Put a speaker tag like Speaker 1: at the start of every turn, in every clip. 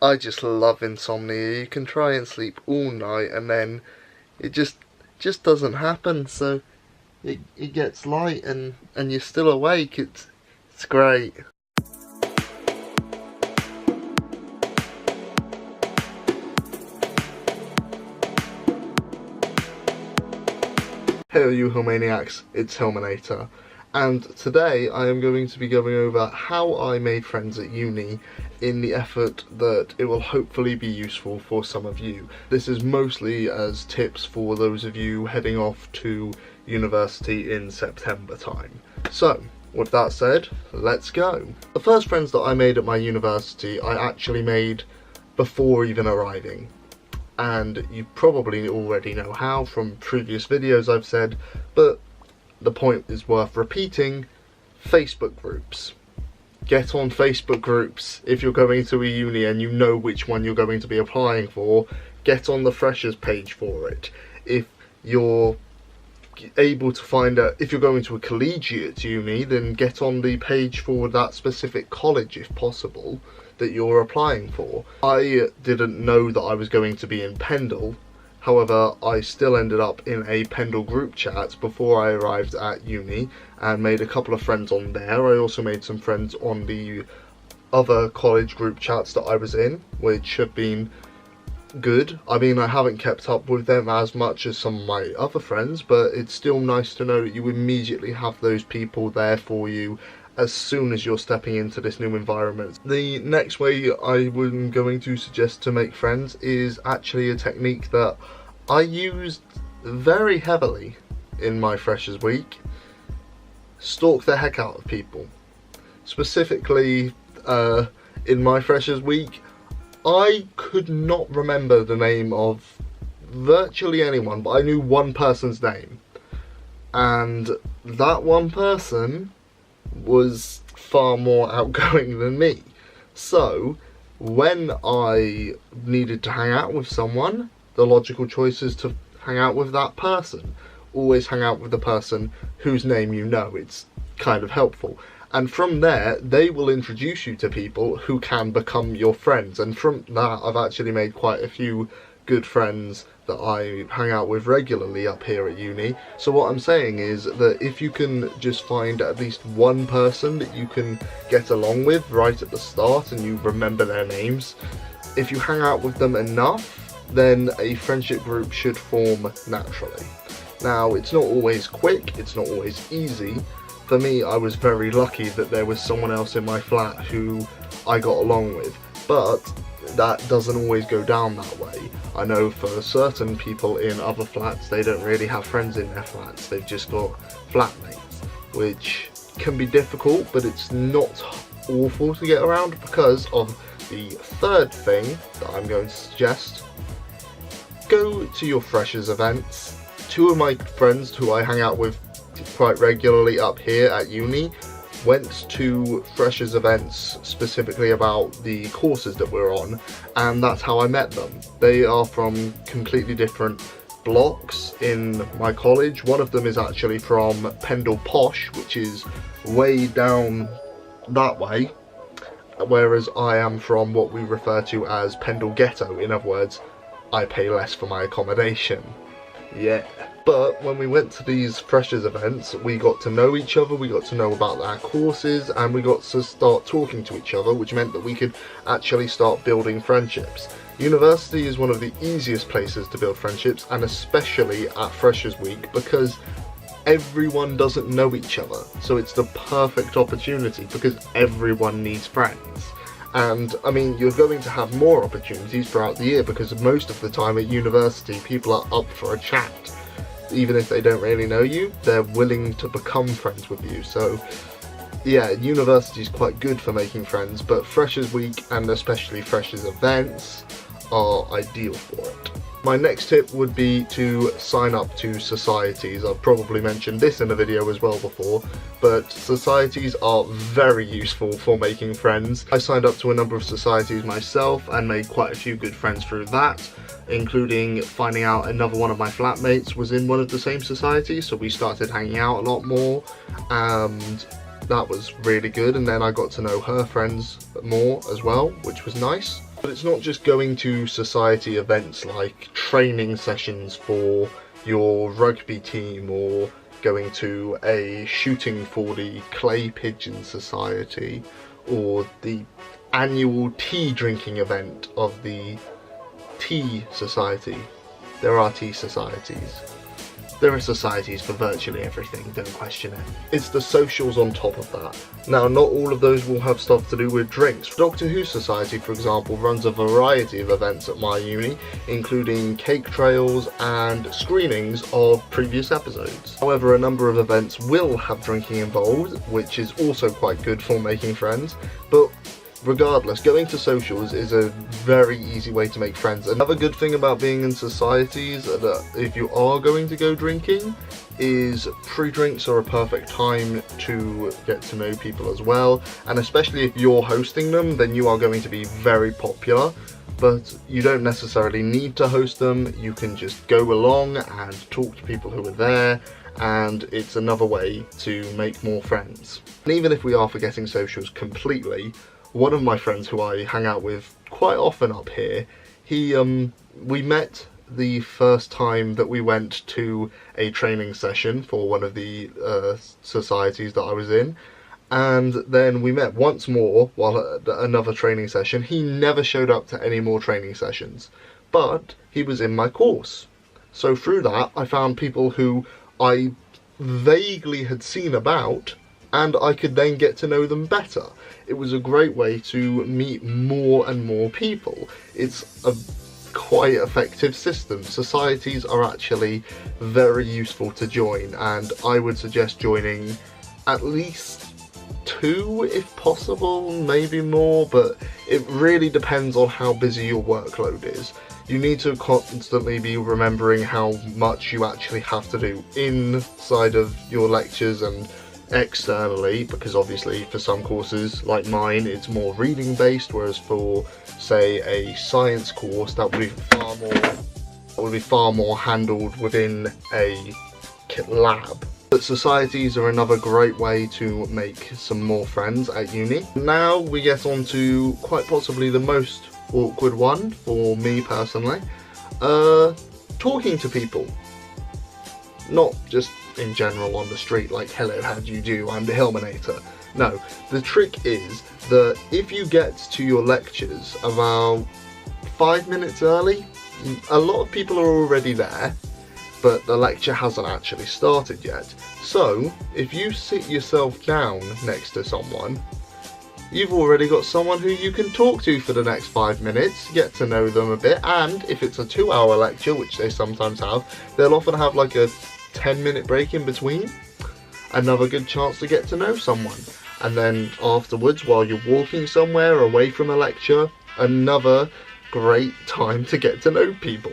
Speaker 1: I just love insomnia. You can try and sleep all night and then it just doesn't happen. So it gets light and you're still awake. It's great. Hello you Hillmaniacs, it's Hillmanator, and today I am going to be going over how I made friends at uni in the effort that it will hopefully be useful for some of you. This is mostly as tips for those of you heading off to university in September time. So, with that said, let's go. The first friends that I made at my university I actually made before even arriving. And you probably already know how from previous videos I've said, but the point is worth repeating: Facebook groups. Get on Facebook groups if you're going to a uni and you know which one you're going to be applying for. Get on the freshers page for it. If you're able to find out if you're going to a collegiate uni, then get on the page for that specific college if possible that you're applying for. I didn't know that I was going to be in Pendle, however I still ended up in a Pendle group chat before I arrived at uni and made a couple of friends on there. I also made some friends on the other college group chats that I was in, which have been good. I mean, I haven't kept up with them as much as some of my other friends, but it's still nice to know that you immediately have those people there for you as soon as you're stepping into this new environment. The next way I'm going to suggest to make friends is actually a technique that I used very heavily in my freshers week. Stalk the heck out of people. Specifically, in my freshers week, I could not remember the name of virtually anyone, but I knew one person's name. And that one person was far more outgoing than me. So, when I needed to hang out with someone, the logical choice is to hang out with that person. Always hang out with the person whose name you know. It's kind of helpful. And from there, they will introduce you to people who can become your friends. And from that, I've actually made quite a few good friends that I hang out with regularly up here at uni. So what I'm saying is that if you can just find at least one person that you can get along with right at the start and you remember their names, if you hang out with them enough, then a friendship group should form naturally. Now, it's not always quick, it's not always easy. For me, I was very lucky that there was someone else in my flat who I got along with, but that doesn't always go down that way. I know for certain people in other flats, they don't really have friends in their flats, they've just got flatmates, which can be difficult, but it's not awful to get around because of the third thing that I'm going to suggest. Go to your freshers events. Two of my friends who I hang out with quite regularly up here at uni went to freshers events specifically about the courses that we're on, and that's how I met them. They are from completely different blocks in my college. One of them is actually from Pendle Posh, which is way down that way, whereas I am from what we refer to as Pendle Ghetto. In other words, I pay less for my accommodation. Yeah. But when we went to these freshers events, we got to know each other, we got to know about our courses, and we got to start talking to each other, which meant that we could actually start building friendships. University is one of the easiest places to build friendships, and especially at freshers week, because everyone doesn't know each other. So it's the perfect opportunity because everyone needs friends. And I mean, you're going to have more opportunities throughout the year because most of the time at university people are up for a chat. Even if they don't really know you, they're willing to become friends with you. So yeah, university is quite good for making friends, but freshers week and especially freshers events are ideal for it. My next tip would be to sign up to societies. I've probably mentioned this in a video as well before, but societies are very useful for making friends. I signed up to a number of societies myself and made quite a few good friends through that, including finding out another one of my flatmates was in one of the same societies, so we started hanging out a lot more, and that was really good. And then I got to know her friends more as well, which was nice. But it's not just going to society events like training sessions for your rugby team, or going to a shooting for the Clay Pigeon Society, or the annual tea drinking event of the Tea Society. There are tea societies. There are societies for virtually everything, don't question it. It's the socials on top of that. Now, not all of those will have stuff to do with drinks. Doctor Who Society, for example, runs a variety of events at my uni, including cake trails and screenings of previous episodes. However, a number of events will have drinking involved, which is also quite good for making friends, but regardless, going to socials is a very easy way to make friends. Another good thing about being in societies, that if you are going to go drinking, is pre-drinks are a perfect time to get to know people as well, and especially if you're hosting them, then you are going to be very popular. But you don't necessarily need to host them, you can just go along and talk to people who are there, and it's another way to make more friends. And even if we are forgetting socials completely, one of my friends who I hang out with quite often up here, we met the first time that we went to a training session for one of the societies that I was in, and then we met once more while at another training session. He never showed up to any more training sessions, but he was in my course. So through that, I found people who I vaguely had seen about, and I could then get to know them better. It was a great way to meet more and more people. It's a quite effective system. Societies are actually very useful to join, and I would suggest joining at least 2 if possible, maybe more, but it really depends on how busy your workload is. You need to constantly be remembering how much you actually have to do inside of your lectures and externally, because obviously for some courses like mine it's more reading based, whereas for say a science course that would be far more handled within a lab. But societies are another great way to make some more friends at uni. Now we get on to quite possibly the most awkward one for me personally, talking to people. Not just in general on the street like, hello, how do you do, I'm the Hillmanator. No, the trick is that if you get to your lectures about 5 minutes early, a lot of people are already there, but the lecture hasn't actually started yet. So if you sit yourself down next to someone, you've already got someone who you can talk to for the next 5 minutes, get to know them a bit, and if it's a 2-hour lecture, which they sometimes have, they'll often have like a 10-minute break in between. Another good chance to get to know someone. And then afterwards, while you're walking somewhere away from a lecture, another great time to get to know people.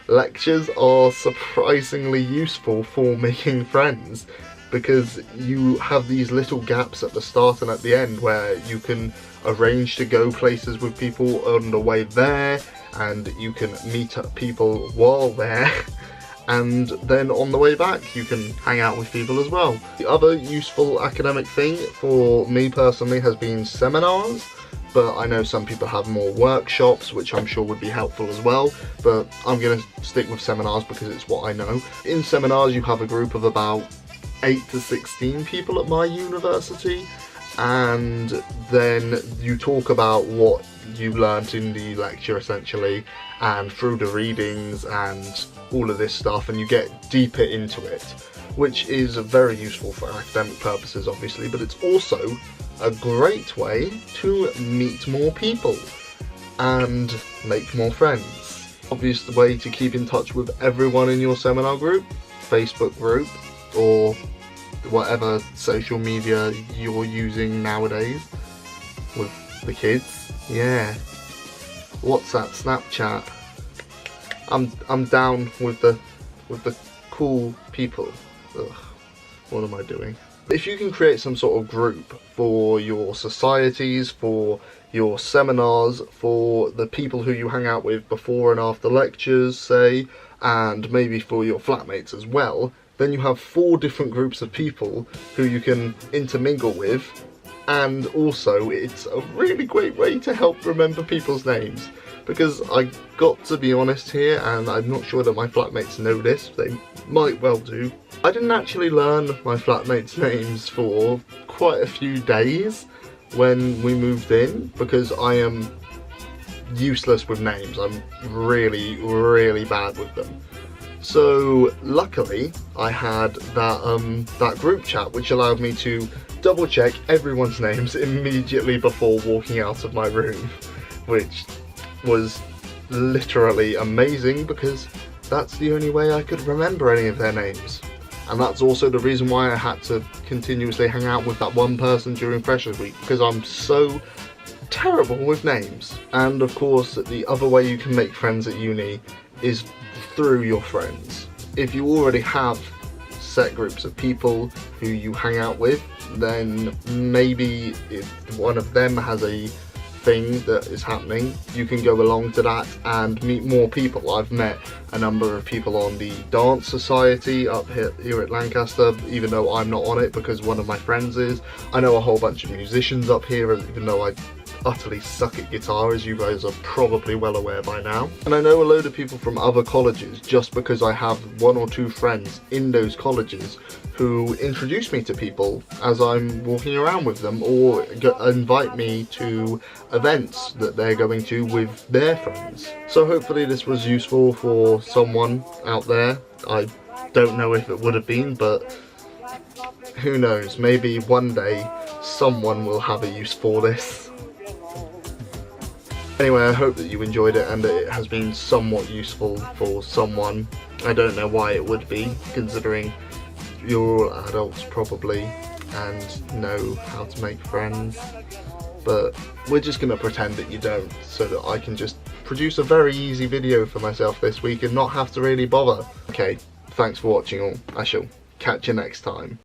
Speaker 1: Lectures are surprisingly useful for making friends, because you have these little gaps at the start and at the end where you can arrange to go places with people on the way there, and you can meet up people while there. And then on the way back you can hang out with people as well. The other useful academic thing for me personally has been seminars, but I know some people have more workshops, which I'm sure would be helpful as well, but I'm going to stick with seminars because it's what I know. In seminars you have a group of about 8 to 16 people at my university, and then you talk about what you learnt in the lecture essentially, and through the readings and all of this stuff, and you get deeper into it, which is very useful for academic purposes obviously, but it's also a great way to meet more people and make more friends. Obvious way to keep in touch with everyone in your seminar group, Facebook group, or whatever social media you're using nowadays with the kids. Yeah, WhatsApp, Snapchat. I'm down with the cool people. Ugh, what am I doing? If you can create some sort of group for your societies, for your seminars, for the people who you hang out with before and after lectures, say, and maybe for your flatmates as well, then you have 4 different groups of people who you can intermingle with and also it's a really great way to help remember people's names, because I got to be honest here, and I'm not sure that my flatmates know this, they might well do. I didn't actually learn my flatmates' names for quite a few days when we moved in, because I am useless with names. I'm really bad with them. So luckily I had that group chat, which allowed me to double check everyone's names immediately before walking out of my room, which was literally amazing because that's the only way I could remember any of their names. And that's also the reason why I had to continuously hang out with that one person during Freshers Week, because I'm so terrible with names. And of course, the other way you can make friends at uni is through your friends. If you already have set groups of people who you hang out with, then maybe if one of them has a thing that is happening, you can go along to that and meet more people. I've met a number of people on the dance society up here at Lancaster, even though I'm not on it because one of my friends is. I know a whole bunch of musicians up here, even though I utterly suck at guitar, as you guys are probably well aware by now. And I know a load of people from other colleges just because I have one or two friends in those colleges who introduce me to people as I'm walking around with them, or invite me to events that they're going to with their friends. So hopefully this was useful for someone out there. I don't know if it would have been, but who knows, maybe one day someone will have a use for this. Anyway, I hope that you enjoyed it and that it has been somewhat useful for someone. I don't know why it would be, considering you're all adults probably and know how to make friends. But we're just going to pretend that you don't, so that I can just produce a very easy video for myself this week and not have to really bother. Okay, thanks for watching all. I shall catch you next time.